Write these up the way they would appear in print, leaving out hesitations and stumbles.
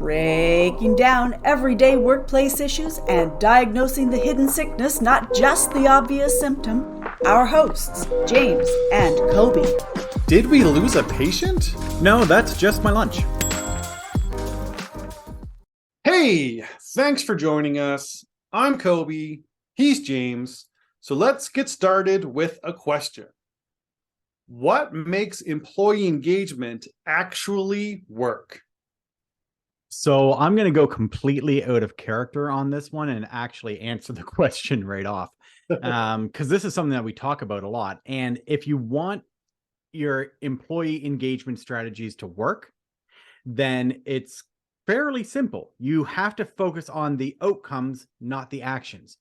breaking down everyday workplace issues and diagnosing the hidden sickness, not just the obvious symptom. Our hosts, James and Kobe. Did we lose a patient? No, that's just my lunch. Hey, thanks for joining us. I'm Kobe. He's James. So let's get started with a question. What makes employee engagement actually work? So I'm going to go completely out of character on this one and actually answer the question right off. Because this is something that we talk about a lot. And if you want your employee engagement strategies to work, then it's fairly simple. You have to focus on the outcomes, not the actions.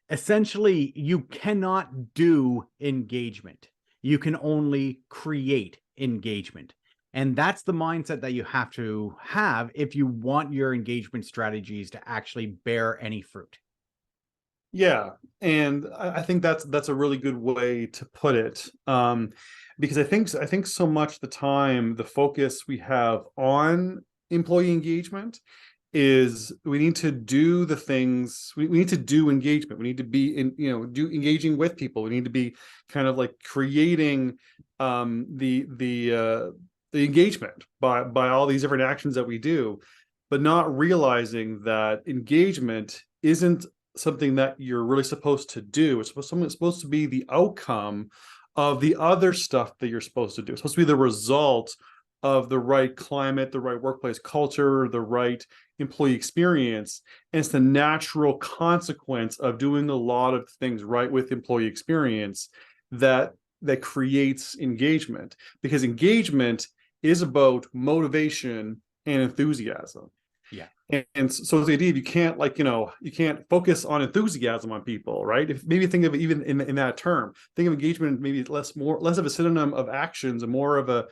Essentially, you cannot do engagement. You can only create engagement. And that's the mindset that you have to have if you want your engagement strategies to actually bear any fruit. Yeah, and I think that's a really good way to put it. Because I think so much the time the focus we have on employee engagement is we need to do the things we need to do engagement. We need to be do engaging with people. We need to be kind of like creating the engagement by all these different actions that we do, but not realizing that engagement isn't something that you're really supposed to do. It's supposed to be the outcome of the other stuff that you're supposed to do. It's supposed to be the result of the right climate, the right workplace culture, the right employee experience. And it's the natural consequence of doing a lot of things right with employee experience that creates engagement, because engagement is about motivation and enthusiasm. Yeah. And so the idea, you can't you can't focus on enthusiasm on people, right? If maybe think of it even in that term, think of engagement maybe less of a synonym of actions and more of a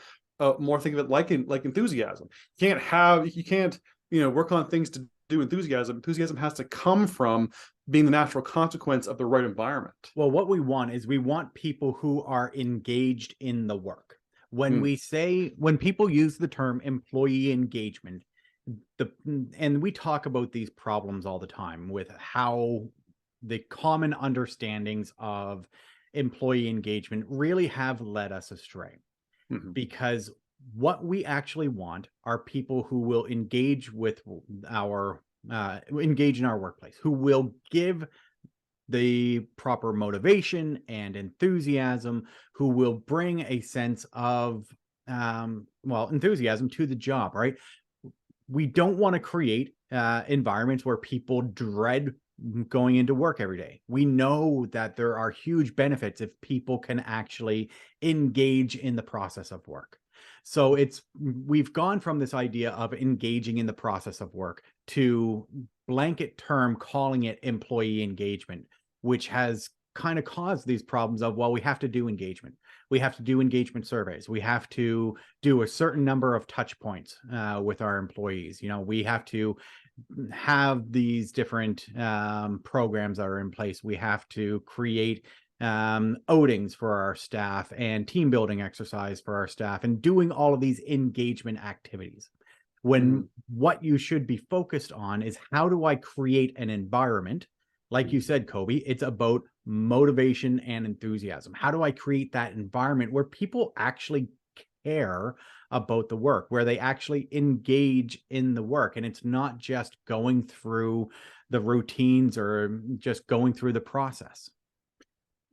more think of it like enthusiasm. You can't work on things to do enthusiasm. Enthusiasm has to come from being the natural consequence of the right environment. Well, what we want is we want people who are engaged in the work. When people use the term employee engagement, and we talk about these problems all the time with how the common understandings of employee engagement really have led us astray. Because what we actually want are people who will engage with engage in our workplace, who will give the proper motivation and enthusiasm, who will bring a sense of enthusiasm to the job, right? We don't want to create environments where people dread going into work every day. We know that there are huge benefits if people can actually engage in the process of work. So we've gone from this idea of engaging in the process of work to blanket term calling it employee engagement, which has kind of caused these problems of, well, we have to do engagement. We have to do engagement surveys. We have to do a certain number of touch points with our employees. We have to have these different programs that are in place. We have to create outings for our staff and team building exercise for our staff, and doing all of these engagement activities. When what you should be focused on is, how do I create an environment? Like you said, Kobe, it's about motivation and enthusiasm. How do I create that environment where people actually care about the work, where they actually engage in the work, and it's not just going through the routines or just going through the process?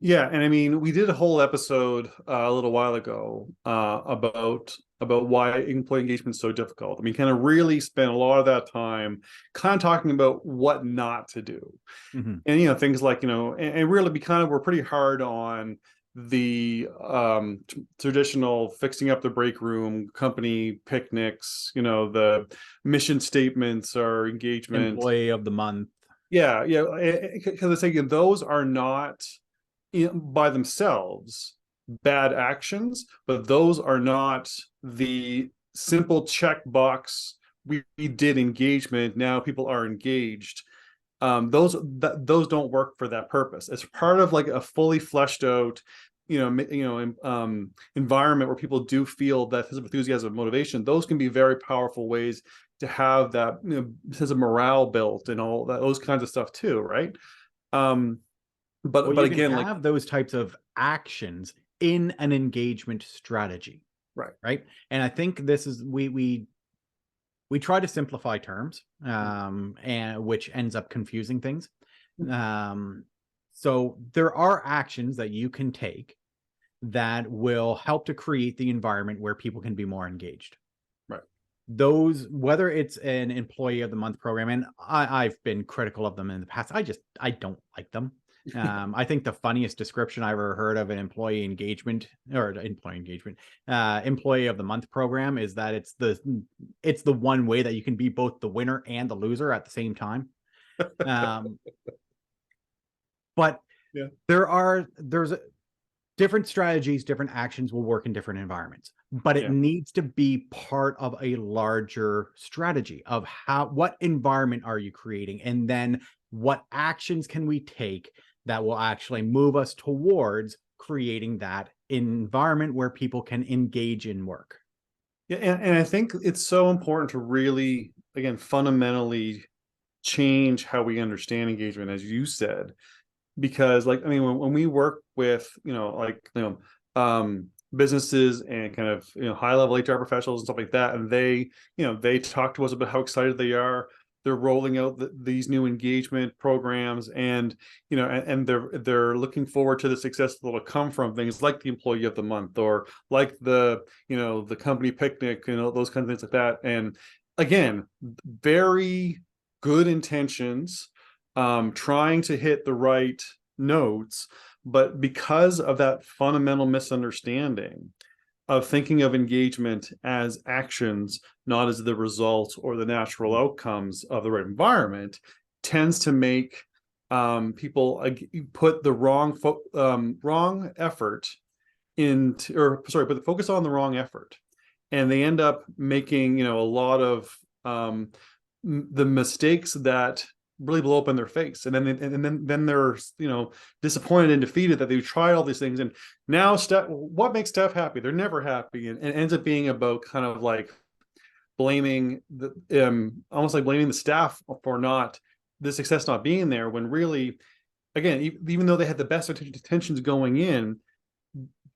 Yeah, and I mean, we did a whole episode a little while ago about why employee engagement is so difficult. I mean, kind of really spent a lot of that time kind of talking about what not to do. And things like and really we're pretty hard on the traditional fixing up the break room, company picnics, the mission statements or engagement, employee of the month. Yeah, because I say those are not by themselves bad actions, but those are not the simple checkbox. We did engagement, now people are engaged. Those don't work for that purpose. It's part of like a fully fleshed out environment where people do feel that sense of enthusiasm and motivation, those can be very powerful ways to have that sense of morale built and all that, those kinds of stuff too, right? But Well, you can again, like, have those types of actions in an engagement strategy, right. right? And I think this is we try to simplify terms, and which ends up confusing things. So there are actions that you can take that will help to create the environment where people can be more engaged. Right. Those, whether it's an employee of the month program, and I've been critical of them in the past. I don't like them. I think the funniest description I ever heard of an employee of the month program is that it's the one way that you can be both the winner and the loser at the same time. But yeah, there's different strategies, different actions will work in different environments, but it needs to be part of a larger strategy of what environment are you creating, and then what actions can we take that will actually move us towards creating that environment where people can engage in work. Yeah, and I think it's so important to really, again, fundamentally change how we understand engagement, as you said, because, like, I mean, when we work with, businesses and kind of, high level HR professionals and stuff like that, and they talk to us about how excited they are. They're rolling out these new engagement programs, and and they're looking forward to the success that will come from things like the employee of the month, or like the company picnic, those kinds of things like that. And again, very good intentions, trying to hit the right notes, but because of that fundamental misunderstanding of thinking of engagement as actions, not as the results or the natural outcomes of the right environment, tends to make people put the wrong effort into, or sorry, put the focus on the wrong effort, and they end up making a lot of the mistakes that really blow up in their face, and then they're disappointed and defeated that they tried all these things, and now what makes staff happy? They're never happy, and it ends up being about kind of like blaming almost like blaming the staff for the success not being there, when really, again, even though they had the best intentions going in,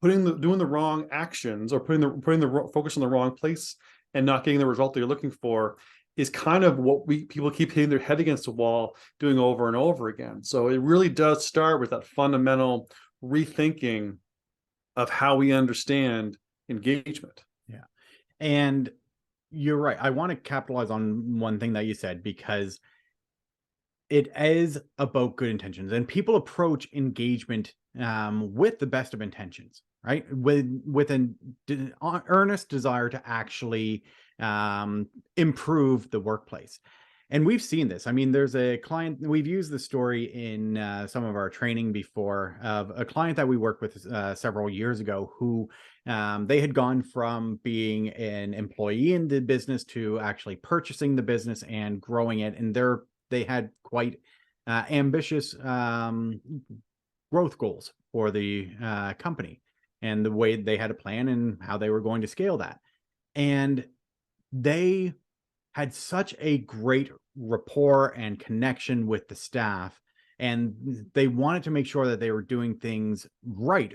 doing the wrong actions, or putting the focus on the wrong place and not getting the result they're looking for, is kind of what people keep hitting their head against the wall doing over and over again. So it really does start with that fundamental rethinking of how we understand engagement. Yeah. And you're right. I want to capitalize on one thing that you said, because it is about good intentions, and people approach engagement with the best of intentions, right? With an earnest desire to actually improve the workplace. And we've seen this. I mean, there's a client, we've used the story in some of our training before, of a client that we worked with several years ago, who they had gone from being an employee in the business to actually purchasing the business and growing it. And they had quite ambitious growth goals for the company, and the way they had a plan and how they were going to scale that. And they had such a great rapport and connection with the staff, and they wanted to make sure that they were doing things right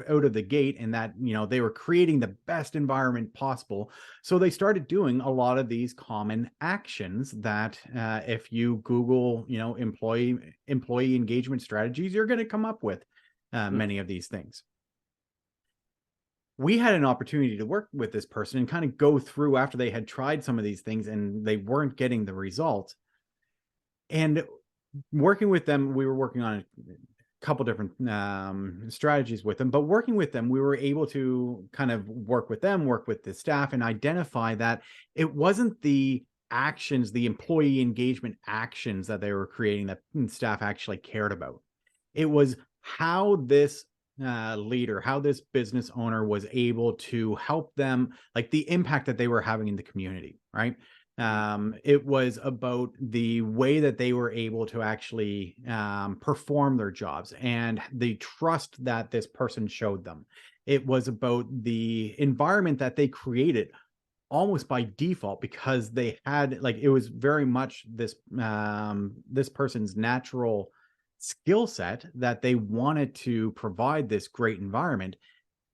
out of the gate, and that they were creating the best environment possible. So they started doing a lot of these common actions that if you Google employee engagement strategies, you're going to come up with many of these things. We had an opportunity to work with this person and kind of go through after they had tried some of these things and they weren't getting the results. And working with them, we were working on a couple different strategies with them, but working with them, we were able to kind of work with the staff, and identify that it wasn't the actions, the employee engagement actions that they were creating that staff actually cared about. It was how this leader, how this business owner was able to help them, like the impact that they were having in the community, right? It was about the way that they were able to actually perform their jobs and the trust that this person showed them. It was about the environment that they created almost by default, because they had, like, it was very much this this person's natural skill set that they wanted to provide this great environment.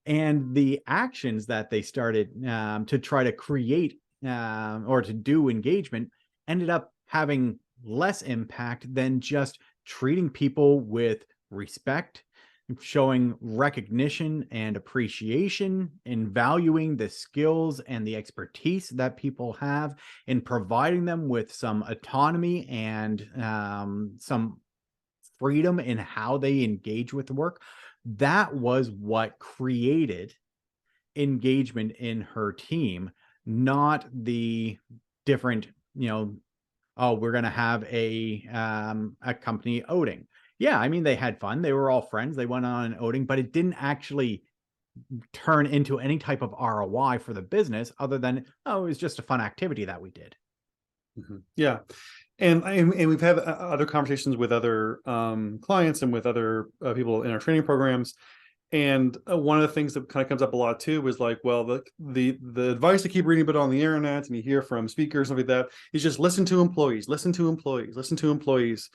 And the actions that they started to try to create or to do engagement ended up having less impact than just treating people with respect, showing recognition and appreciation, and valuing the skills and the expertise that people have, and providing them with some autonomy and some freedom in how they engage with the work. That was what created engagement in her team, not the different, oh, we're going to have a company outing. Yeah, I mean, they had fun. They were all friends. They went on an outing, but it didn't actually turn into any type of ROI for the business other than, oh, it was just a fun activity that we did. Yeah. And we've had other conversations with other clients and with other people in our training programs. And one of the things that kind of comes up a lot too is like, well, the advice I keep reading about on the internet and you hear from speakers and stuff like that is just listen to employees, listen to employees, listen to employees.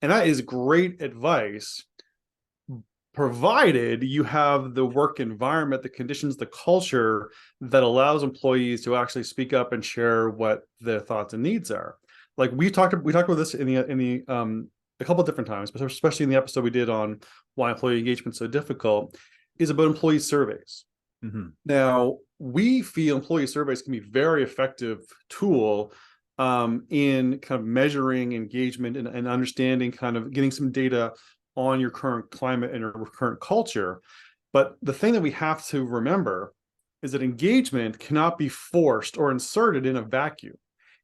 And that is great advice, provided you have the work environment, the conditions, the culture that allows employees to actually speak up and share what their thoughts and needs are. Like we talked about this in the a couple of different times, but especially in the episode we did on why employee engagement is so difficult, is about employee surveys. Now, we feel employee surveys can be a very effective tool in kind of measuring engagement and understanding, kind of getting some data on your current climate and your current culture. But the thing that we have to remember is that engagement cannot be forced or inserted in a vacuum.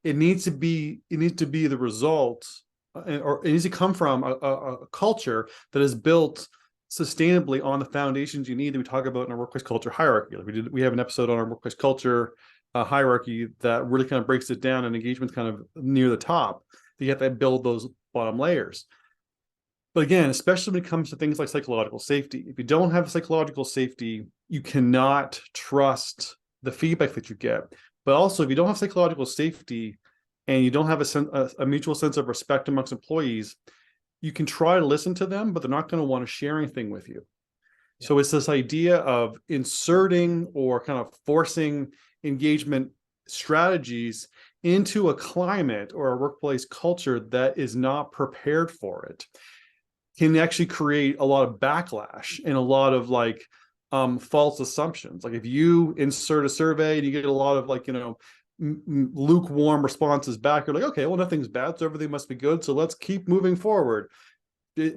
It needs to be the result, or it needs to come from a culture that is built sustainably on the foundations you need that we talk about in our workplace culture hierarchy. Like we have an episode on our workplace culture hierarchy that really kind of breaks it down, and engagement's kind of near the top. You have to build those bottom layers. But again, especially when it comes to things like psychological safety, if you don't have psychological safety, you cannot trust the feedback that you get. But also, if you don't have psychological safety and you don't have a mutual sense of respect amongst employees, you can try to listen to them, but they're not going to want to share anything with you. Yeah. So it's this idea of inserting or kind of forcing engagement strategies into a climate or a workplace culture that is not prepared for it can actually create a lot of backlash and a lot of like false assumptions. Like if you insert a survey and you get a lot of like, lukewarm responses back, you're like, okay, well, nothing's bad, so everything must be good, so let's keep moving forward.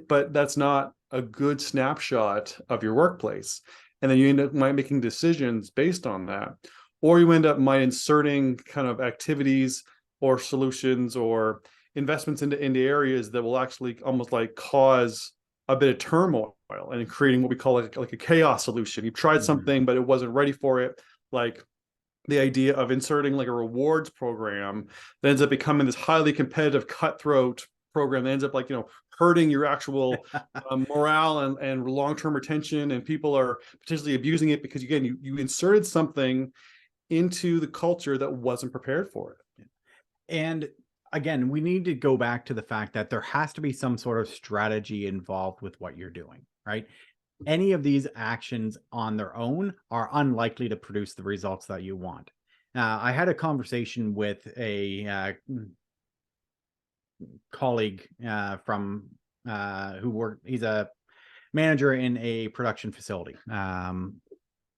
But that's not a good snapshot of your workplace. And then you end up making decisions based on that. Or you end up inserting kind of activities or solutions or investments into areas that will actually almost like cause a bit of turmoil and creating what we call like a chaos solution. You tried something, but it wasn't ready for it. Like the idea of inserting like a rewards program that ends up becoming this highly competitive, cutthroat program that ends up like, hurting your actual morale and long-term retention, and people are potentially abusing it because, again, you inserted something into the culture that wasn't prepared for it. And again, we need to go back to the fact that there has to be some sort of strategy involved with what you're doing, right? Any of these actions on their own are unlikely to produce the results that you want. I had a conversation with a colleague from he's a manager in a production facility.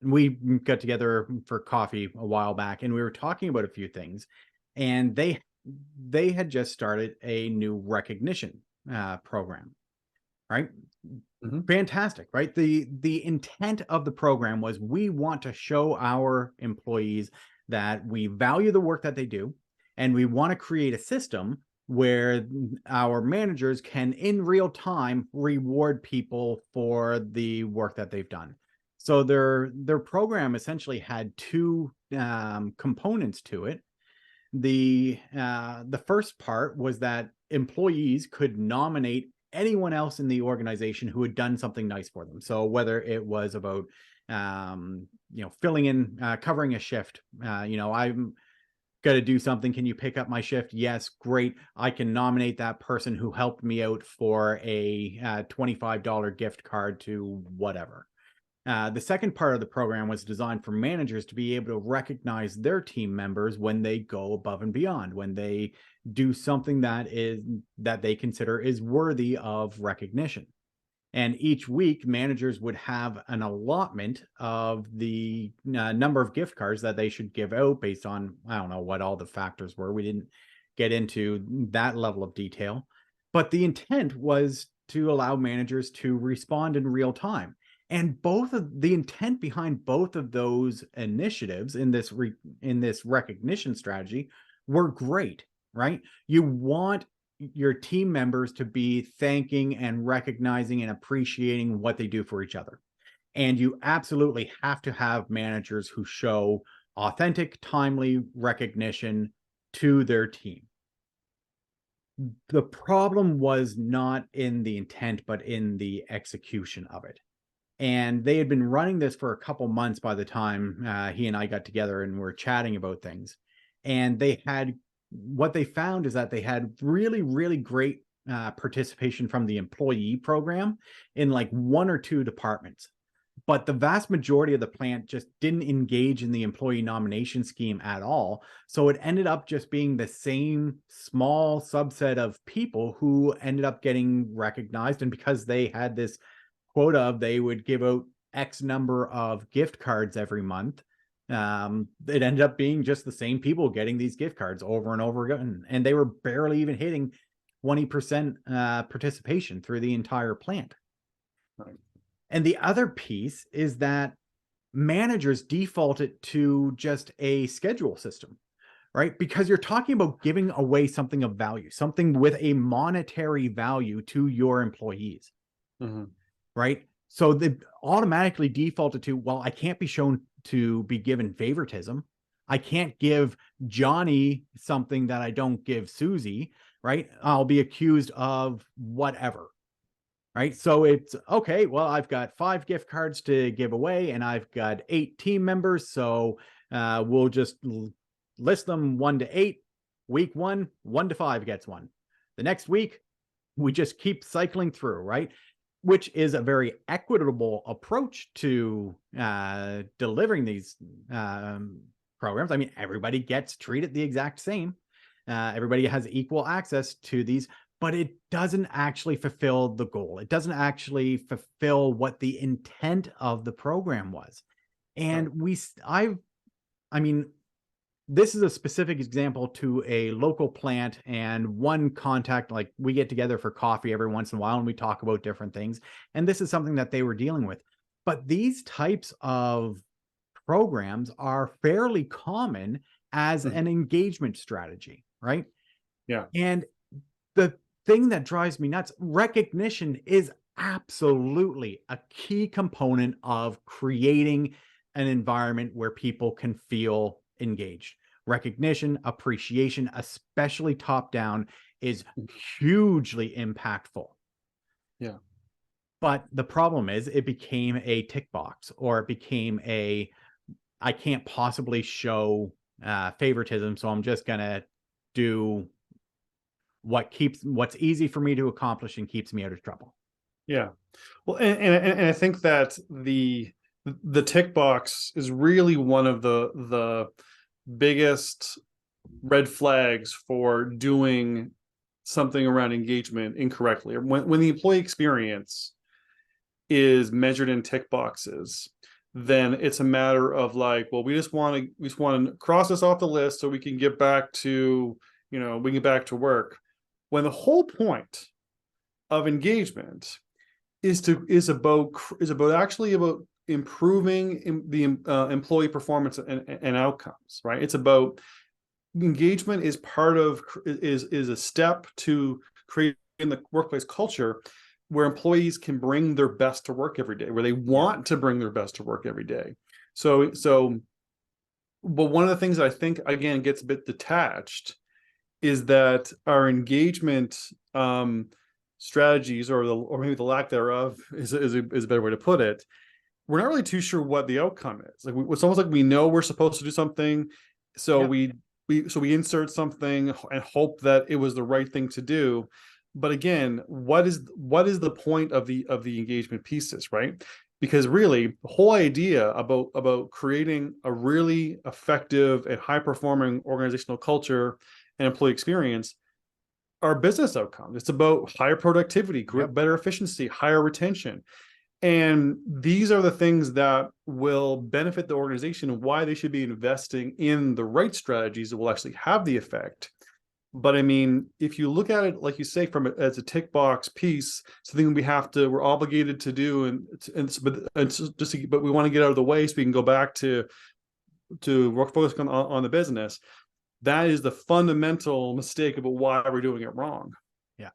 We got together for coffee a while back, and we were talking about a few things, and they had just started a new recognition program, right? Fantastic, right? The intent of the program was, we want to show our employees that we value the work that they do, and we want to create a system where our managers can in real time reward people for the work that they've done. So their program essentially had two components to it. The first part was that employees could nominate anyone else in the organization who had done something nice for them. So whether it was about filling in, covering a shift, I'm got to do something. Can you pick up my shift? Yes, great. I can nominate that person who helped me out for a $25 gift card to whatever. The second part of the program was designed for managers to be able to recognize their team members when they go above and beyond, when they do something that they consider is worthy of recognition. And each week, managers would have an allotment of the number of gift cards that they should give out based on, I don't know what all the factors were. We didn't get into that level of detail. But the intent was to allow managers to respond in real time. And the intent behind both of those initiatives in this recognition strategy were great, right? You want your team members to be thanking and recognizing and appreciating what they do for each other. And you absolutely have to have managers who show authentic, timely recognition to their team. The problem was not in the intent, but in the execution of it. And they had been running this for a couple months by the time he and I got together and were chatting about things. And what they found is that they had really, really great participation from the employee program in like one or two departments. But the vast majority of the plant just didn't engage in the employee nomination scheme at all. So it ended up just being the same small subset of people who ended up getting recognized. And because they had this quota of they would give out X number of gift cards every month, it ended up being just the same people getting these gift cards over and over again. And they were barely even hitting 20% participation through the entire plant. Right. And the other piece is that managers defaulted to just a schedule system, right? Because you're talking about giving away something of value, something with a monetary value to your employees, right? So they automatically defaulted to, well, I can't be shown to be given favoritism. I can't give Johnny something that I don't give Susie, right? I'll be accused of whatever, right? So it's okay. Well, I've got 5 gift cards to give away and I've got 8 team members. So we'll just list them 1 to 8. Week 1, 1 to 5 gets one. The next week, we just keep cycling through, right? Which is a very equitable approach to delivering these programs. I mean, everybody gets treated the exact same. Everybody has equal access to these, but it doesn't actually fulfill the goal. It doesn't actually fulfill what the intent of the program was. And I mean, this is a specific example to a local plant and one contact. Like, we get together for coffee every once in a while and we talk about different things. And this is something that they were dealing with. But these types of programs are fairly common as an engagement strategy, right? Yeah. And the thing that drives me nuts, recognition is absolutely a key component of creating an environment where people can feel engaged. Recognition, appreciation, especially top down, is hugely impactful. Yeah. But the problem is it became a tick box, or it became I can't possibly show favoritism, so I'm just going to do what's easy for me to accomplish and keeps me out of trouble. Yeah. Well, and I think that the tick box is really one of the biggest red flags for doing something around engagement incorrectly. When the employee experience is measured in tick boxes, then it's a matter of like, well, we just want to cross this off the list so we can get back to, we can get back to work. When the whole point of engagement is actually about improving the employee performance and outcomes, right? It's about engagement is a step to creating the workplace culture where employees can bring their best to work every day, where they want to bring their best to work every day. So but one of the things that I think again gets a bit detached is that our engagement strategies, or maybe the lack thereof, is a better way to put it. We're not really too sure what the outcome is. Like it's almost like we know we're supposed to do something, so Yep. we insert something and hope that it was the right thing to do. But again, what is the point of the engagement pieces, right? Because really, the whole idea about creating a really effective and high performing organizational culture and employee experience are business outcomes. It's about higher productivity, Yep. better efficiency, higher retention. And these are the things that will benefit the organization and why they should be investing in the right strategies that will actually have the effect. But I mean, if you look at it, like you say, as a tick box piece, something we're obligated to do, but we want to get out of the way so we can go back to work focus on the business. That is the fundamental mistake about why we're doing it wrong. Yeah.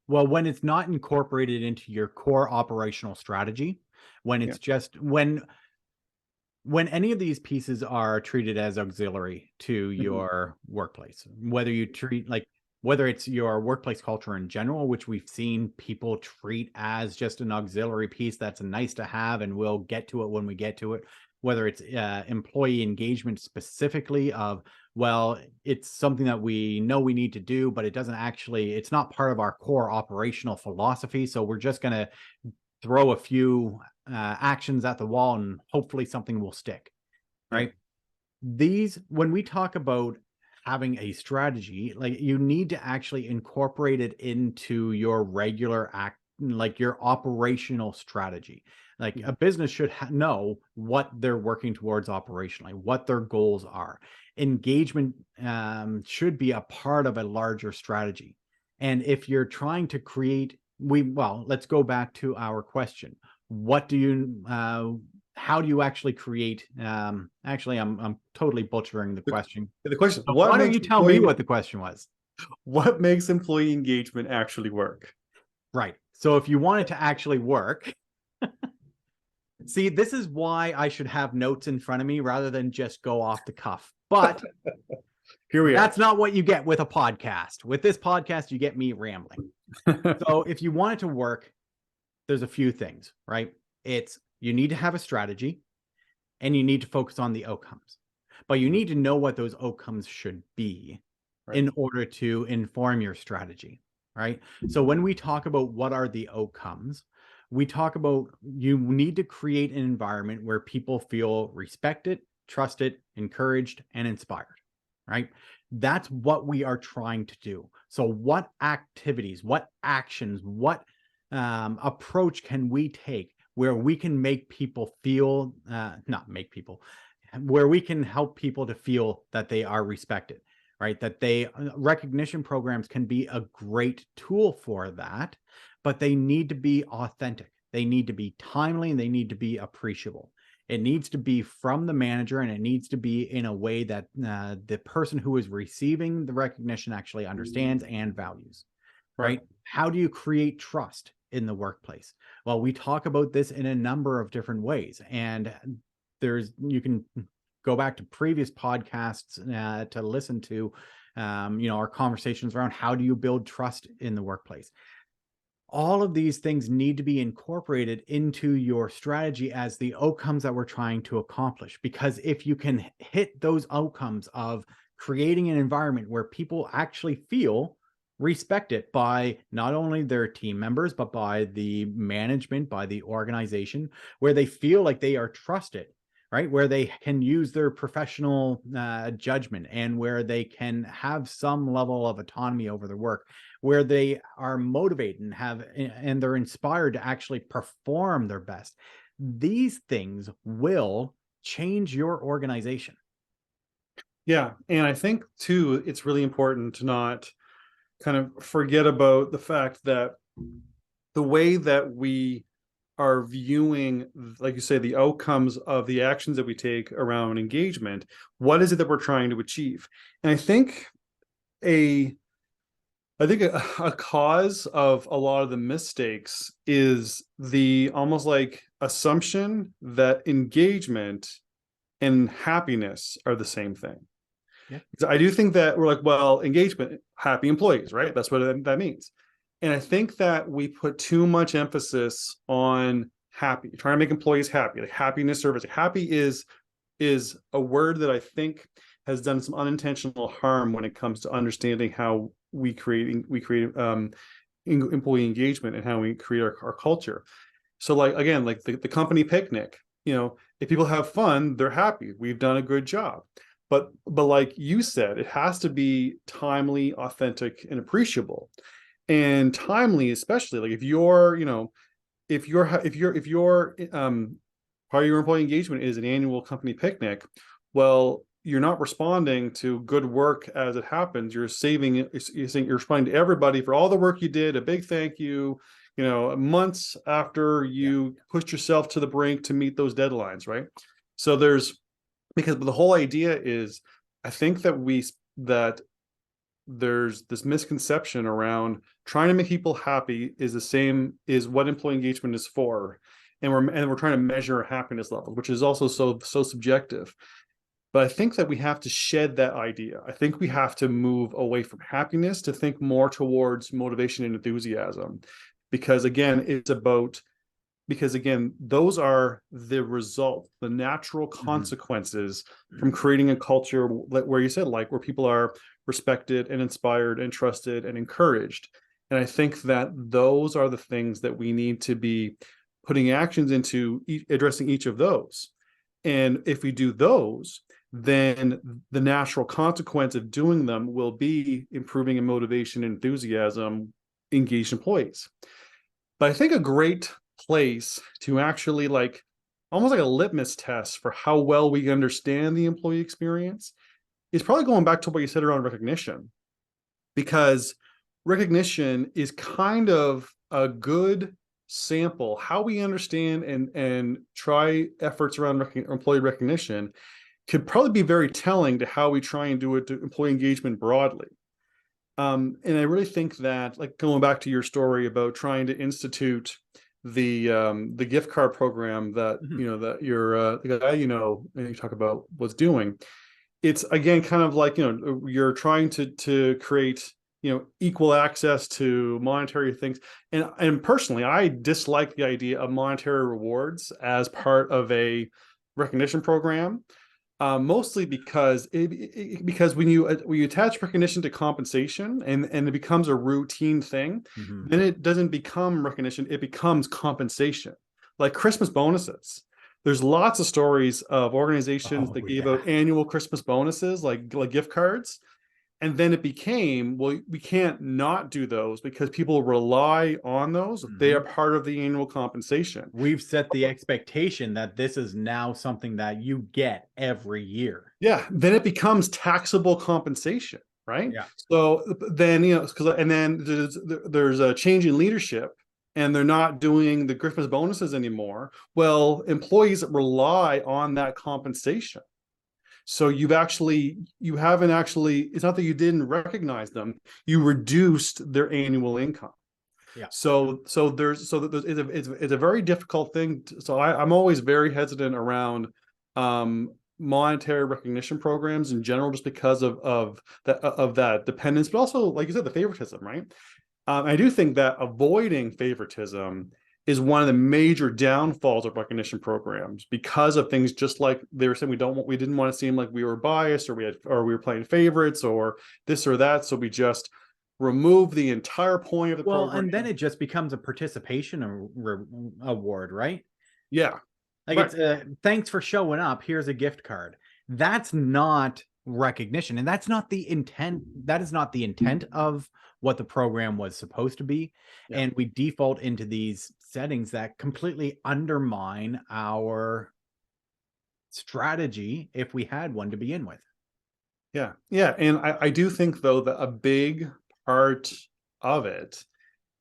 Well, when it's not incorporated into your core operational strategy, when it's just when any of these pieces are treated as auxiliary to your workplace, whether it's your workplace culture in general, which we've seen people treat as just an auxiliary piece that's a nice to have, and we'll get to it when we get to it, whether it's employee engagement specifically of, well, it's something that we know we need to do, but it's not part of our core operational philosophy. So we're just going to throw a few actions at the wall and hopefully something will stick, right? When we talk about having a strategy, like, you need to actually incorporate it into your regular like your operational strategy. Like a business should know what they're working towards operationally, what their goals are. Engagement should be a part of a larger strategy. And if you're trying to create, let's go back to our question. How do you actually create, actually, I'm totally butchering the question. The question, So why don't you tell me what the question was? What makes employee engagement actually work? Right. So if you want it to actually work, see, this is why I should have notes in front of me rather than just go off the cuff. But here we are. That's not what you get with a podcast. With this podcast, you get me rambling. So if you want it to work, there's a few things, right? You need to have a strategy, and you need to focus on the outcomes. But you need to know what those outcomes should be in order to inform your strategy, right? So when we talk about what are the outcomes, we talk about you need to create an environment where people feel respected, trusted, encouraged, and inspired, right? That's what we are trying to do. So what activities, what actions, what approach can we take where we can make people feel, where we can help people to feel that they are respected, right? That recognition programs can be a great tool for that, but they need to be authentic. They need to be timely, and they need to be appreciable. It needs to be from the manager, and it needs to be in a way that the person who is receiving the recognition actually understands and values, right? How do you create trust in the workplace? Well, we talk about this in a number of different ways, and you can go back to previous podcasts to listen to, our conversations around how do you build trust in the workplace. All of these things need to be incorporated into your strategy as the outcomes that we're trying to accomplish. Because if you can hit those outcomes of creating an environment where people actually feel respected by not only their team members, but by the management, by the organization, where they feel like they are trusted, right? Where they can use their professional judgment, and where they can have some level of autonomy over their work, where they are motivated and they're inspired to actually perform their best. These things will change your organization. Yeah. And I think too, it's really important to not kind of forget about the fact that the way that we are viewing, like you say, the outcomes of the actions that we take around engagement, what is it that we're trying to achieve? And I think a cause of a lot of the mistakes is the almost like assumption that engagement and happiness are the same thing. Yeah. I do think that we're like, well, engagement, happy employees, right? That's what that means. And I think that we put too much emphasis on happy, trying to make employees happy, like happiness service. Happy is a word that I think has done some unintentional harm when it comes to understanding how we create employee engagement and how we create our culture. So like, again, like the company picnic, if people have fun, they're happy. We've done a good job. But like you said, it has to be timely, authentic, and appreciable. And timely, especially like if your part of your employee engagement is an annual company picnic, well, you're not responding to good work as it happens. You're you're responding to everybody for all the work you did, a big thank you, months after you pushed yourself to the brink to meet those deadlines, right? So because the whole idea is, I think that there's this misconception around trying to make people happy is the same is what employee engagement is for, and we're trying to measure happiness levels, which is also so subjective. But I think that we have to shed that idea. I think we have to move away from happiness to think more towards motivation and enthusiasm, because again, those are the result, the natural consequences from creating a culture where you said, like, where people are respected and inspired and trusted and encouraged. And I think that those are the things that we need to be putting actions into, addressing each of those. And if we do those, then the natural consequence of doing them will be improving in motivation and enthusiasm, engaged employees. But I think a great place to actually, like, almost like a litmus test for how well we understand the employee experience is probably going back to what you said around recognition, because recognition is kind of a good sample. How we understand and try efforts around employee recognition could probably be very telling to how we try and do it to employee engagement broadly. And I really think that, like, going back to your story about trying to institute the gift card program that that the guy and you talk about was doing, it's again kind of like, you're trying to create equal access to monetary things. And personally, I dislike the idea of monetary rewards as part of a recognition program. Mostly because because when you attach recognition to compensation and it becomes a routine thing, then it doesn't become recognition, it becomes compensation. Like Christmas bonuses. There's lots of stories of organizations that gave out annual Christmas bonuses, like gift cards. And then it became, well, we can't not do those because people rely on those. They are part of the annual compensation. We've set the expectation that this is now something that you get every year. Yeah. Then it becomes taxable compensation, right? Yeah. So then, and then there's a change in leadership and they're not doing the Christmas bonuses anymore. Well, employees rely on that compensation. So you haven't actually, it's not that you didn't recognize them, you reduced their annual income. Yeah. So it's a very difficult thing. So I'm always very hesitant around monetary recognition programs in general, just because of that dependence, but also, like you said, the favoritism, right? I do think that avoiding favoritism is one of the major downfalls of recognition programs, because of things just like they were saying, we didn't want to seem like we were biased or we were playing favorites or this or that. So we just remove the entire point of the program. And then it just becomes a participation award, right? Yeah. Like, right. It's thanks for showing up. Here's a gift card. That's not recognition. And that's not the intent. That is not the intent of what the program was supposed to be. Yeah. And we default into these settings that completely undermine our strategy, if we had one to begin with. Yeah. Yeah. And I do think, though, that a big part of it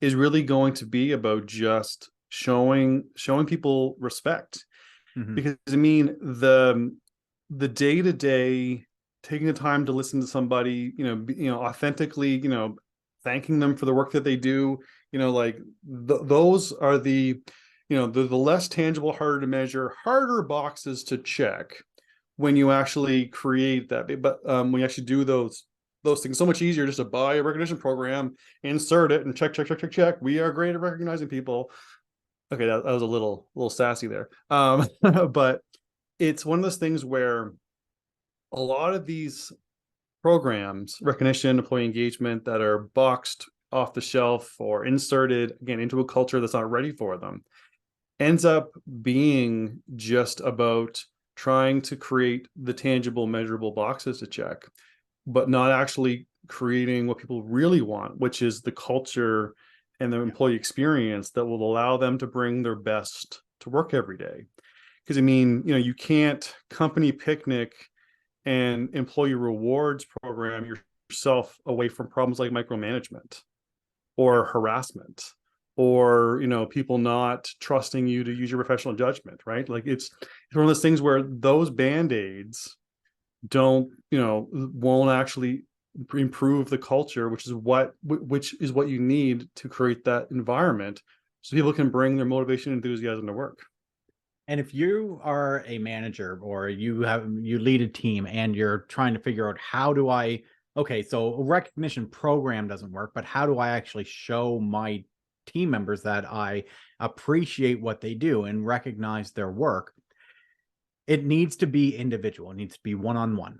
is really going to be about just showing people respect. Because I mean, the day-to-day, taking the time to listen to somebody, authentically, thanking them for the work that they do, like those are the less tangible, harder to measure, harder boxes to check, when you actually create that, but when you actually do those things, so much easier just to buy a recognition program, insert it, and check. We are great at recognizing people. Okay, that was a little sassy there. But it's one of those things where a lot of these programs, recognition, employee engagement, that are boxed off the shelf or inserted again into a culture that's not ready for them, ends up being just about trying to create the tangible, measurable boxes to check, but not actually creating what people really want, which is the culture and the employee experience that will allow them to bring their best to work every day. Because I mean, you can't company picnic and employee rewards program yourself away from problems like micromanagement or harassment, or people not trusting you to use your professional judgment, right? Like it's one of those things where those band-aids don't won't actually improve the culture, which is what you need to create that environment so people can bring their motivation and enthusiasm to work. And if you are a manager or you lead a team and you're trying to figure out okay, so a recognition program doesn't work, but how do I actually show my team members that I appreciate what they do and recognize their work? It needs to be individual. It needs to be one-on-one,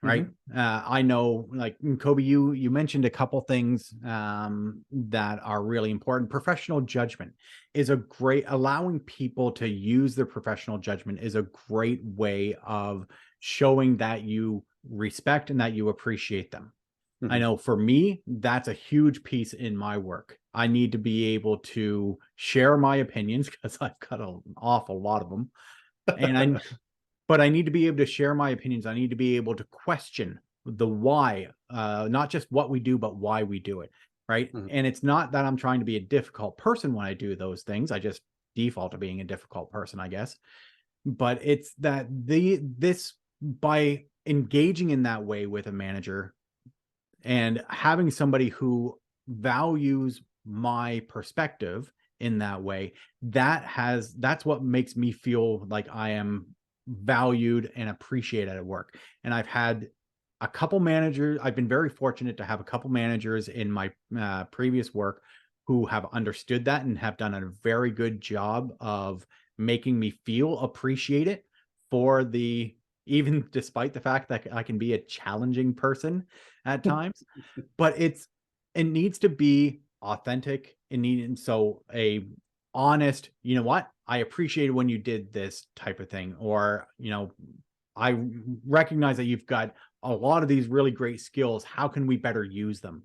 right? I know, like Kobe, you mentioned a couple things that are really important. Professional judgment is allowing people to use their professional judgment is a great way of showing that you respect and that you appreciate them. I know for me, that's a huge piece in my work. I need to be able to share my opinions because I've got an awful lot of them. But I need to be able to share my opinions. I need to be able to question the why, not just what we do, but why we do it, right? And it's not that I'm trying to be a difficult person when I do those things. I just default to being a difficult person, I guess. But it's that by engaging in that way with a manager and having somebody who values my perspective in that way, that's what makes me feel like I am valued and appreciated at work. And I've had a couple managers. I've been very fortunate to have a couple managers in my previous work who have understood that and have done a very good job of making me feel appreciated even despite the fact that I can be a challenging person at times. But it needs to be authentic. So a honest, you know what, I appreciated when you did this type of thing, or I recognize that you've got a lot of these really great skills. How can we better use them?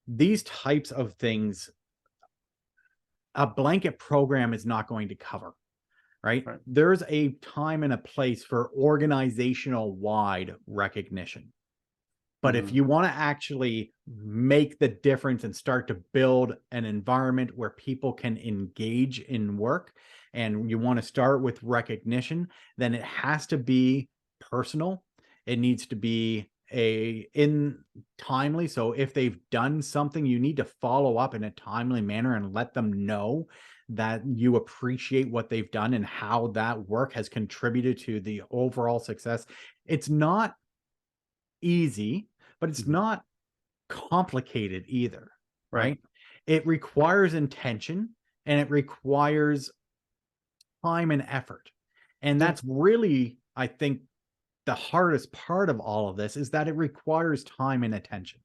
These types of things a blanket program is not going to cover, right? There's a time and a place for organizational wide recognition. But if you want to actually make the difference and start to build an environment where people can engage in work, and you want to start with recognition, then it has to be personal. It needs to be timely. So if they've done something, you need to follow up in a timely manner and let them know that you appreciate what they've done and how that work has contributed to the overall success. It's not easy, but it's not complicated either, right? It requires intention and it requires time and effort. And that's really, I think, the hardest part of all of this is that it requires time and attention.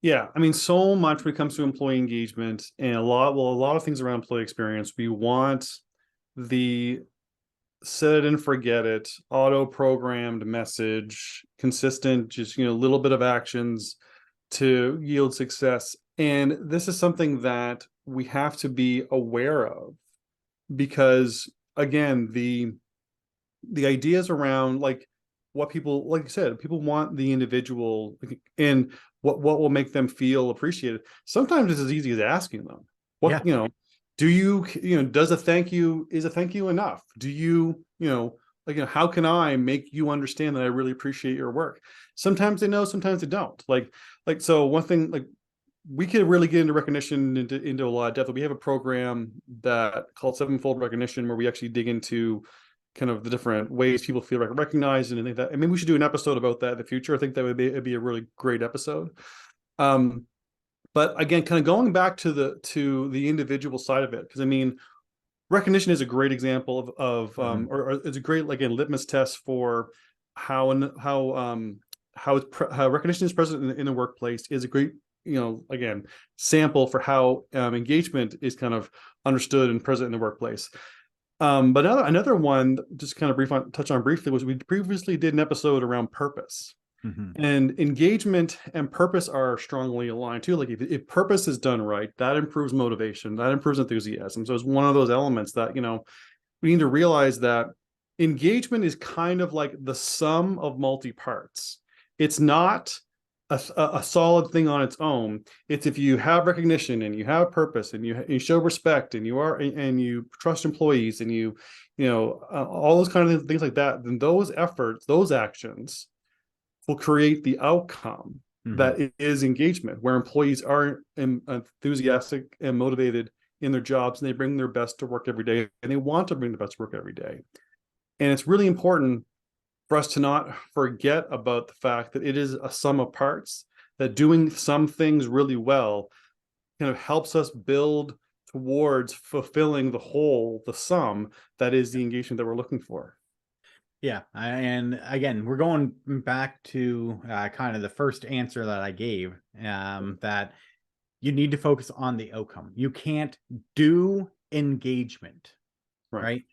Yeah, I mean, so much when it comes to employee engagement and a lot of things around employee experience, we want the set it and forget it, auto-programmed message, consistent, just little bit of actions to yield success. And this is something that we have to be aware of, because again, the ideas around like what people, like you said, people want the individual and what will make them feel appreciated. Sometimes it's as easy as asking them do you does a thank you enough? Do you how can I make you understand that I really appreciate your work? Sometimes they know, sometimes they don't. So one thing, like, we could really get into recognition into a lot of depth. We have a program that called Sevenfold Recognition, where we actually dig into kind of the different ways people feel recognized, and I think that, maybe we should do an episode about that in the future. I think that it'd be a really great episode. But again, kind of going back to the individual side of it, because I mean, recognition is a great example of or it's a great, again, litmus test for how recognition is present in the workplace. Is a great, again, sample for how engagement is kind of understood and present in the workplace. But another one, just kind of touch on briefly, was we previously did an episode around purpose. And engagement and purpose are strongly aligned too. Like if purpose is done right, that improves motivation, that improves enthusiasm. So it's one of those elements that, we need to realize that engagement is kind of like the sum of multi-parts. It's not a solid thing on its own. It's if you have recognition and you have purpose and you show respect and you trust employees and all those kind of things like that, then those efforts, those actions will create the outcome that is engagement, where employees are enthusiastic and motivated in their jobs, and they bring their best to work every day, and they want to bring the best to work every day. And it's really important for us to not forget about the fact that it is a sum of parts, that doing some things really well kind of helps us build towards fulfilling the whole, the sum that is the engagement that we're looking for. Yeah. And again, we're going back to kind of the first answer that I gave, that you need to focus on the outcome. You can't do engagement, right?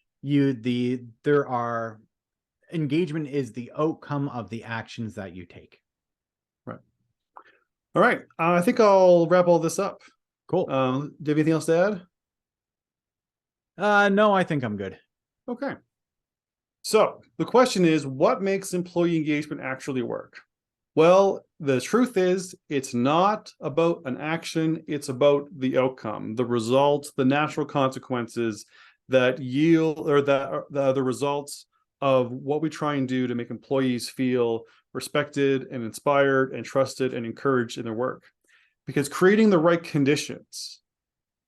Engagement is the outcome of the actions that you take. Right. All right. I think I'll wrap all this up. Cool. Do you have anything else to add? No, I think I'm good. Okay. So the question is, what makes employee engagement actually work? Well, the truth is, it's not about an action. It's about the outcome, the results, the natural consequences that yield, or that are the results of what we try and do to make employees feel respected and inspired and trusted and encouraged in their work. Because creating the right conditions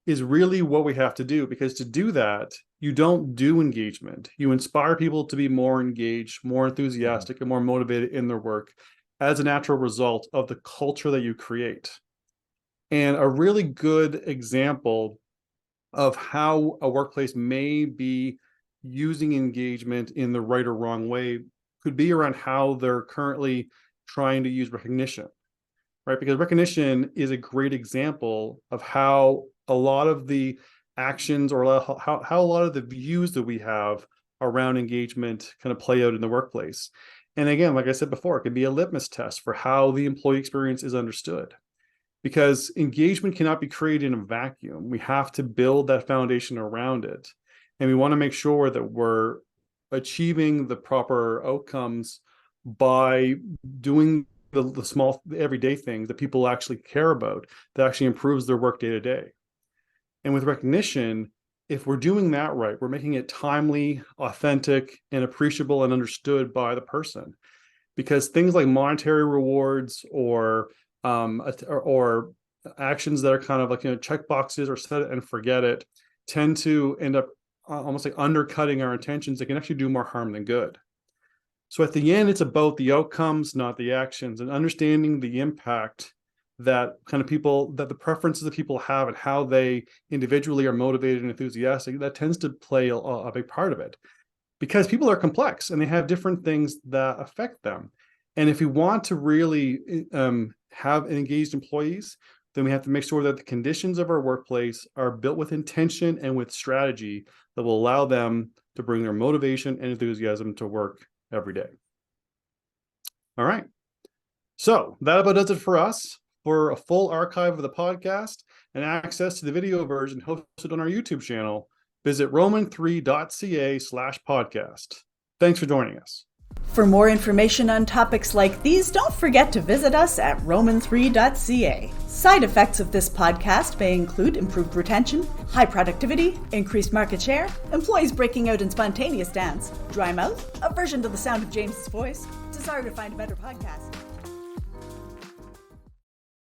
is really what we have to do, because to do that, you don't do engagement. You inspire people to be more engaged, more enthusiastic, and more motivated in their work as a natural result of the culture that you create. And a really good example of how a workplace may be using engagement in the right or wrong way could be around how they're currently trying to use recognition, right? Because recognition is a great example of how a lot of the actions, or how a lot of the views that we have around engagement kind of play out in the workplace. And again, like I said before, it can be a litmus test for how the employee experience is understood, because engagement cannot be created in a vacuum. We have to build that foundation around it. And we want to make sure that we're achieving the proper outcomes by doing the small everyday things that people actually care about, that actually improves their work day to day. And with recognition, if we're doing that right, we're making it timely, authentic, and appreciable and understood by the person. Because things like monetary rewards or actions that are kind of like, check boxes or set it and forget it, tend to end up almost like undercutting our intentions. That can actually do more harm than good. So at the end, it's about the outcomes, not the actions, and understanding the impact that kind of people, that the preferences that people have and how they individually are motivated and enthusiastic, that tends to play a big part of it, because people are complex and they have different things that affect them. And if we want to really have engaged employees, then we have to make sure that the conditions of our workplace are built with intention and with strategy that will allow them to bring their motivation and enthusiasm to work every day. All right. So that about does it for us. For a full archive of the podcast and access to the video version hosted on our YouTube channel, visit roman3.ca/podcast. Thanks for joining us. For more information on topics like these, don't forget to visit us at roman3.ca. Side effects of this podcast may include improved retention, high productivity, increased market share, employees breaking out in spontaneous dance, dry mouth, aversion to the sound of James's voice, desire to find a better podcast.